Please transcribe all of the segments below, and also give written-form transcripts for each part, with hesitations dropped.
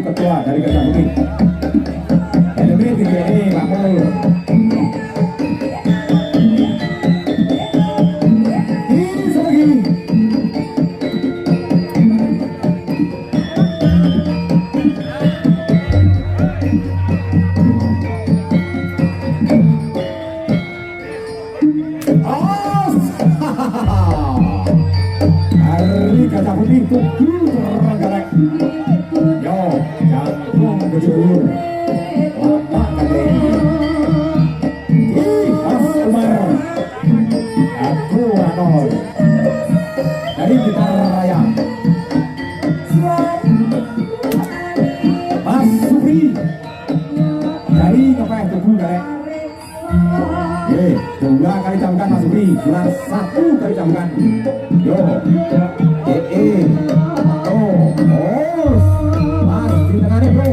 ketua dari Gajah Putih. Ini tiga ini Pak Pul. Ini sebagi. Hari Gajah Putih tujuh terenggalek. Yo, jantung berjubur. Lama kali. Mas Umar. Aku Anol. Dari Gitar Raya. Mas Supri. Dari Ngepeh Tubuh Galek. Dua kali camkan Mas Supri. Kurang satu kali camkan. Yo. Mas di tengahnya bro.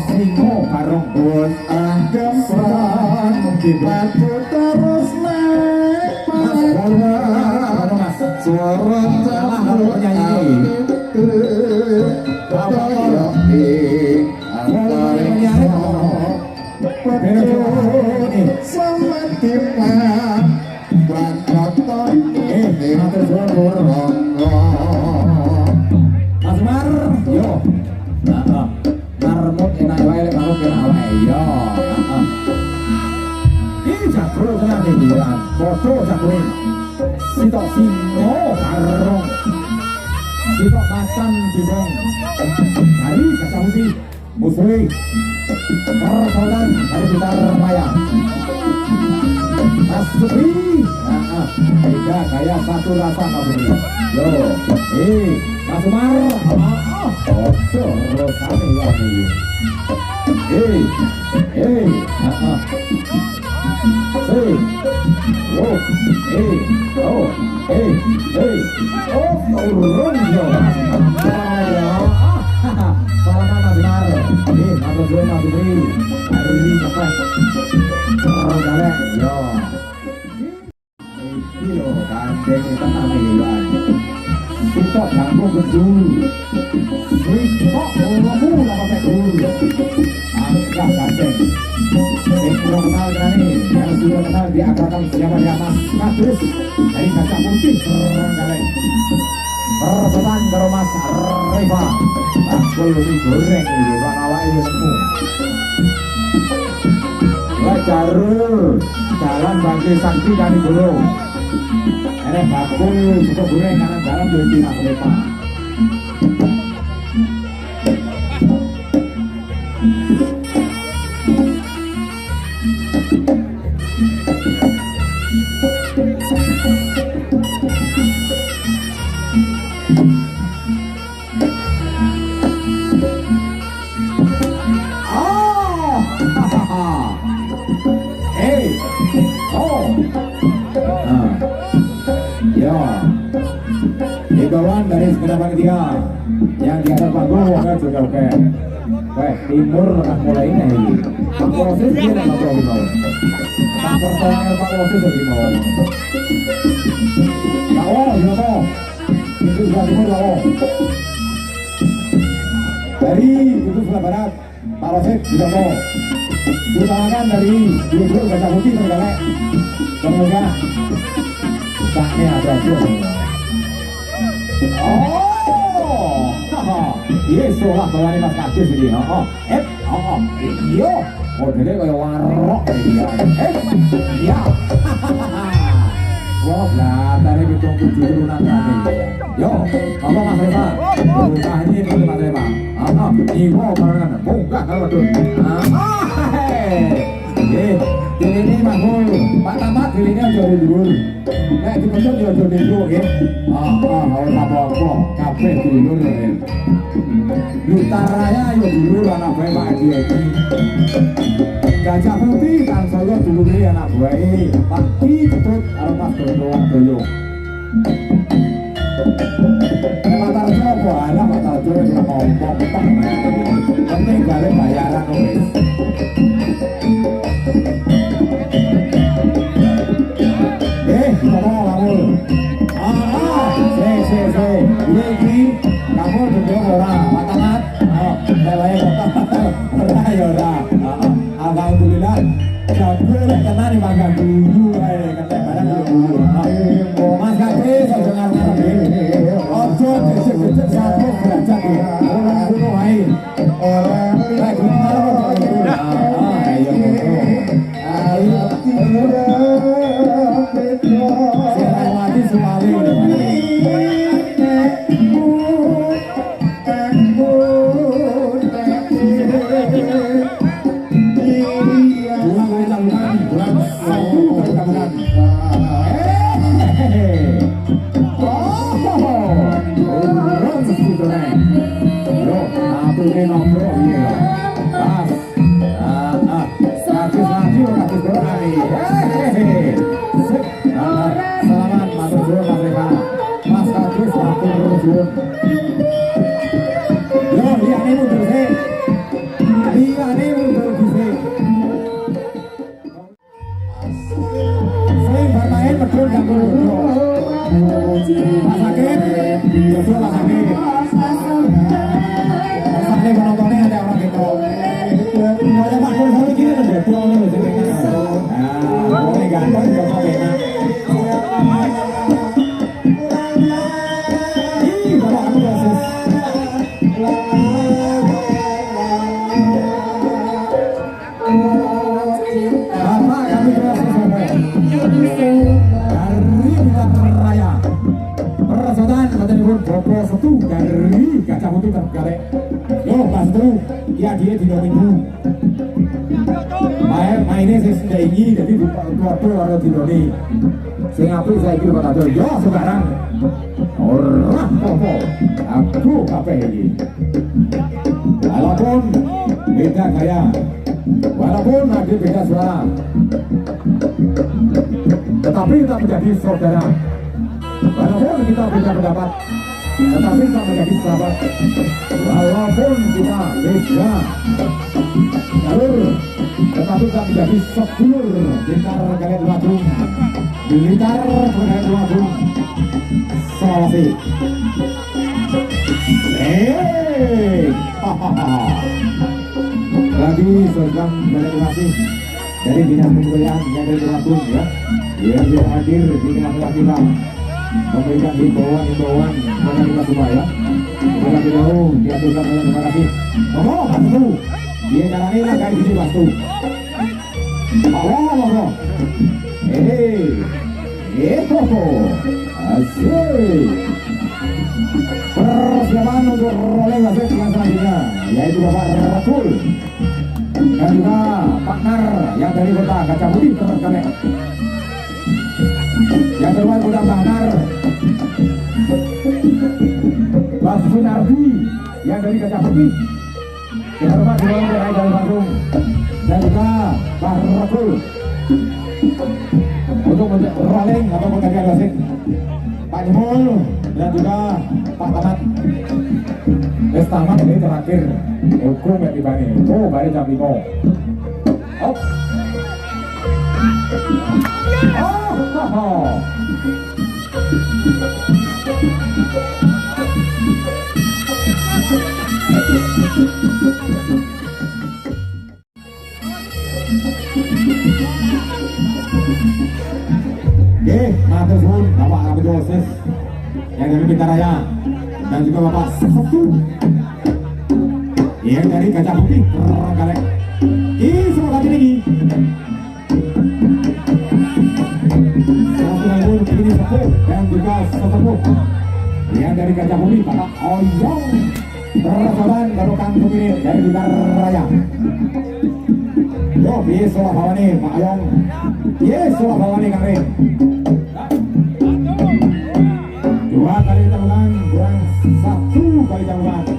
Singo barong pun anggapan dibantu terus naik pada mas suara salah kalau penyanyi sama timah bangkaton ini terburung Asmar yo marmut enak wae lek marmut enak wae yo ini jakro tenan iki foto jakro sitok singo barong sitok macan jibong hari Gajah Putih musuhi persoalan dari Gitar Raya Mas Supri tiga gaya satu rasa Mas Supri yo Mas Umar terus kami lagi urung yo salaman Mas Umar Mas Supri Mas Supri hari ini sampai galek yo kilo kandeng tenang hilang sitok ganggu gedul sitok ngomong apa tegul angkat kandeng yang sudah kenal ini yang sudah kenal diakrakan siapa dia Mas Kadus dari Gajah Putih galek perbetan karo Mas Riva bakul digoreng ini bang awak ini semua Jarul jalan Bangki Sakti Kali Guru ini bakul suka goreng kanan jalan di Mas Riva Imbauan dari segenap panitia yang di atas panggung akan juga oke. Weh, timur akan mulai ini. Pak Wasis dia nak ngobrol di bawah. Pak pertanyaan Pak Wasis di bawah. Bawah, di bawah. Itu sebelah timur bawah. Dari itu sebelah barat, Pak Wasis di bawah. Utangan dari Gubernur Gajah Putih tergalek. Semoga saatnya ada tuh. Oh, iya seolah bawa Mas Kadus ini. Iya, modelnya kayak warok ini. Iya. Wah, belakangnya hitung 7 turunan tadi. Yo, apa Mas Rema? Buka ini Mas Rema. Iwo barengan. Buka kalau tuh. Ini manggul, Pak Tamat dirinya jauh dulu. Nek dibentuk ya jauh dulu ya. Ora apa-apa, kabeh dulu ya. Gitar Raya ya dulu anak bae Pak Edi Edi. Gajah Putih kan saya dulu anak bae. Pak Ki Ketut karo Mas Dodoan Doyo. Matar apa anak matar jowo ngomong. Penting balik bayaran wis. Sirawati Sumali. Ya dia tidak minggu mainnya saya sudah ingin jadi tua-tua orang Indonesia saya ngapain saya kira kata ya sekarang orang popo aku apa ini walaupun beda gaya walaupun ada beda suara tetapi kita menjadi saudara walaupun kita beda pendapat tetapi kita menjadi sahabat walaupun kita beda jalur tetapi kita menjadi sedulur Blitar kalian Luagung Blitar kalian Luagung Sulawesi lagi seragam terima kasih dari dinas kebudayaan yang dari Luagung ya yang hadir di tengah-tengah kita memberikan himbauan kepada kita semua ya. Terima kasih dahulu diaturkan oleh terima kasih. Oh, satu. Dia caranya lah kayak gini waktu. Oh, asik. Persiapan untuk rolling wasit yang selanjutnya yaitu Bapak Rasul dan juga partner yang dari kota Kaca Putih terkait. Yang kedua sudah partner Mas Sunardi yang dari Kaca Putih. Yang kedua dari Bandung dan juga Pak Rasul untuk rolling atau menggantikan wasit Pak Nimul dan juga Pak Tamat. Tamat ini terakhir hukum yang dibani itu balik jam 5. Oh. Oke, matur suwun Bapak Kabid Osis yang dari Blitar Raya dan juga Bapak Sabtu yang dari Kaca Putih Trenggalek. Semua kaki tinggi. Ini sepuh dan juga sesepuh yang dari Kaca Putih Bapak Oyong Tersoban Garukan Pemilik dari Blitar Raya. Yo, yes, solah bawani Pak Oyong. Yes, solah bawani Kang Rin. Dua kali cambukan kurang satu kali cambukan.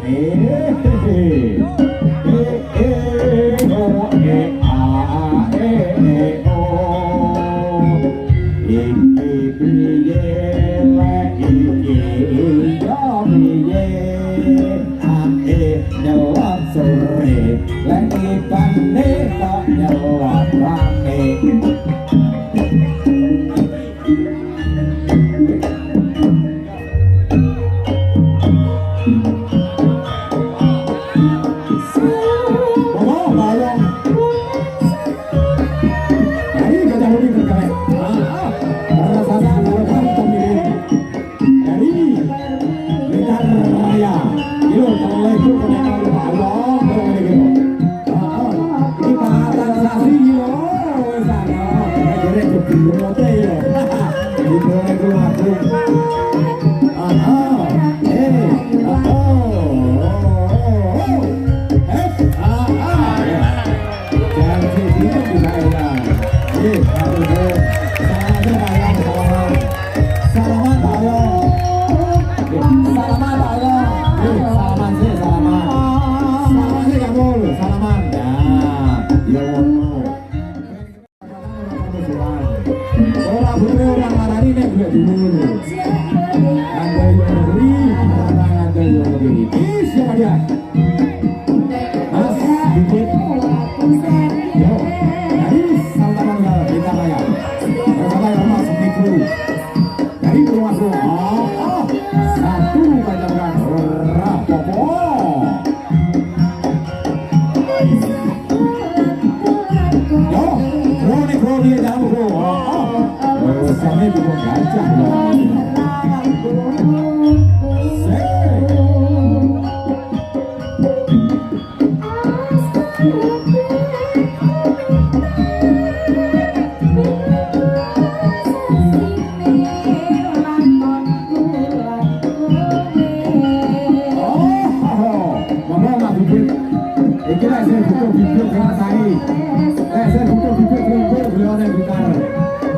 juga gajah loh.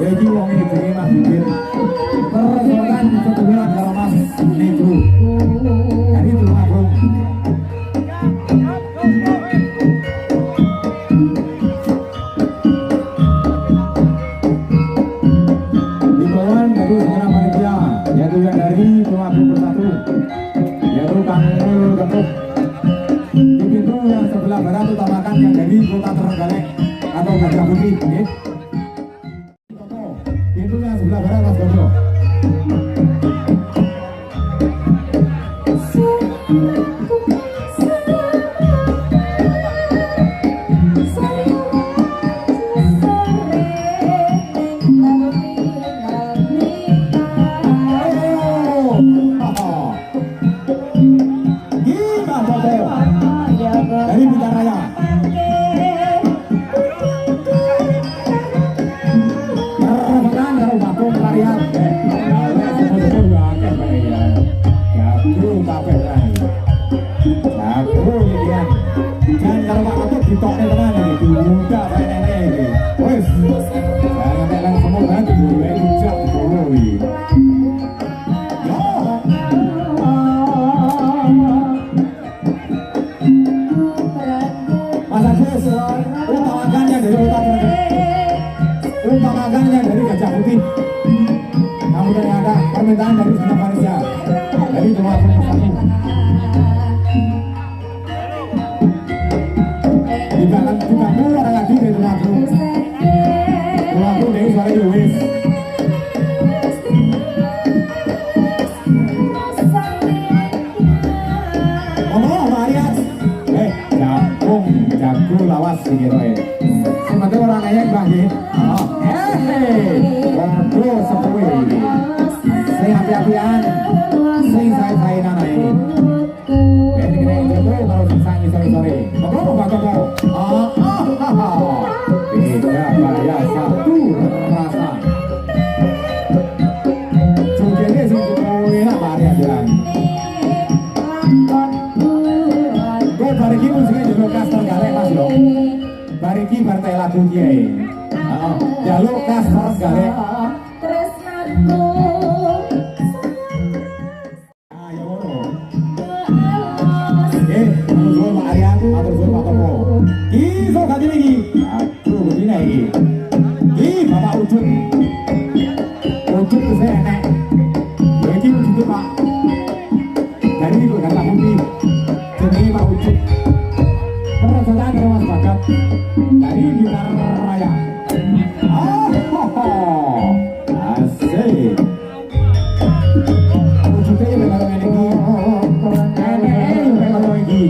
Jadi wong ini jenenge Mas Bibir. Persoalan setujuan kalau Mas Negro. Jadi itu Agung. Himbauan dari segenap panitia, yaitu yang dari Tumapung Bersatu, yaitu Kang Nul Gempuk. Di pintu yang sebelah barat utamakan yang dari Kota Trenggalek atau Gajah Putih. Pintunya sebelah barat Mas Gondo. Dari Blitar Raya. Dan kalau Pak Ketut ditoknya teman ini, dibuka kayak nenek ini. Wes, jangan telang semua kan, boleh dijak dulu ini. Yo, Mas Agus, utamakannya dari Kota Trenggalek, utamakannya dari Gajah Putih. Kemudian ada permintaan dari segenap panitia, dari Tumapung Bersatu. Kita keluar lagi dari Tumapung dari suara Yowis. Ngomong Marias, jagung lawas gitu ya. Sebenarnya orang kaya bagi. Waduh sepuh ini. Saya hati-hatian, saya nana ini. Ini kalau sangi sore. Ngomong apa? Beda gaya satu rasa. Cukene sing enak Maria jalan. Gue bariki musiknya juga khas Trenggalek Mas yo. Bariki partai lagu kiai. Jaluk khas Trenggalek. Ayo ngono. Matur Pak Aryan, matur Pak Topo. Iso ganti lagi. Aduh, begini lagi. Bapak Ujut. Ujut itu saya enak. Jadi Ujut itu Pak. Dari itu Gajah Putih. Jadi Pak Ujut. Perasaan Mas Bagat. Dari Blitar Raya. Asik. Ujutnya ya memang ini.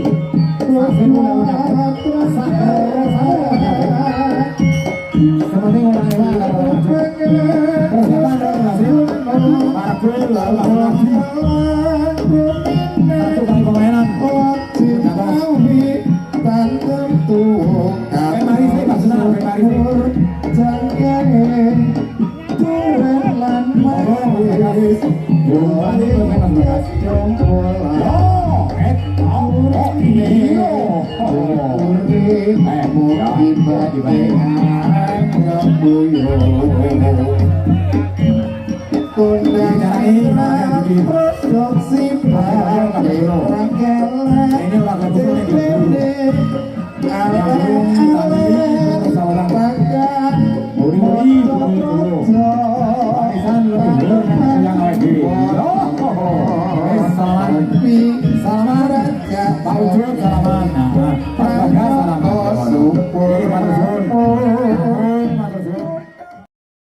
Salaman, Pak Ujung, salaman.